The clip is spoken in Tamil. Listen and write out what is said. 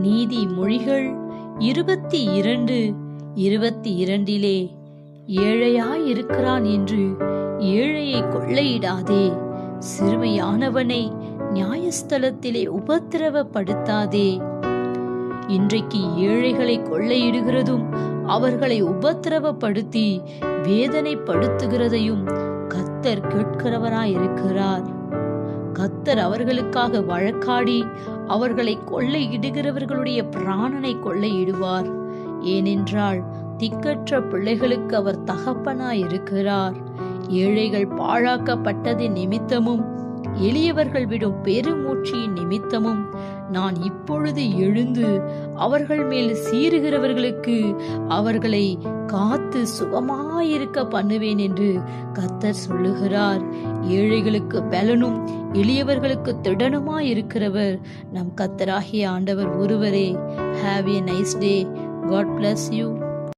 நீதிமொழிகள் 22:22 ஏழையாயிருக்கிறான் என்று ஏழையை கொள்ளையிடாதே, சிறுமையானவனை நியாயஸ்தலத்திலே உபத்திரவப்படுத்தாதே. இன்றைக்கு ஏழைகளை கொள்ளையிடுகிறதும் அவர்களை உபத்திரவப்படுத்தி வேதனைப்படுத்துகிறதையும் கர்த்தர் கேட்கிறவராயிருக்கிறார். கர்த்தர் அவர்களுக்காக வழக்காடி அவர்களை கொள்ளையிடுகிறவர்களுடைய பிராணனை கொள்ளையிடுவார். ஏனென்றால் திக்கற்ற பிள்ளைகளுக்கு அவர் தகப்பனாயிருக்கிறார். ஏழைகள் பாழாக்கப்பட்டதின் நிமித்தமும் எளியவர்கள் விடும் பெருமூச்சியின் நிமித்தமும் நான் இப்பொழுது எழுந்து அவர்கள் மேல் சீறுகிறவர்களுக்கு அவர்களை காத்து சுகமாயிருக்க பண்ணுவேன் என்று கர்த்தர் சொல்லுகிறார். ஏழைகளுக்கு பலனும் எளியவர்களுக்கு திடனுமாயிருக்கிறவர் நம் கர்த்தராகிய ஆண்டவர் ஒருவரே. Have a nice day. God bless you.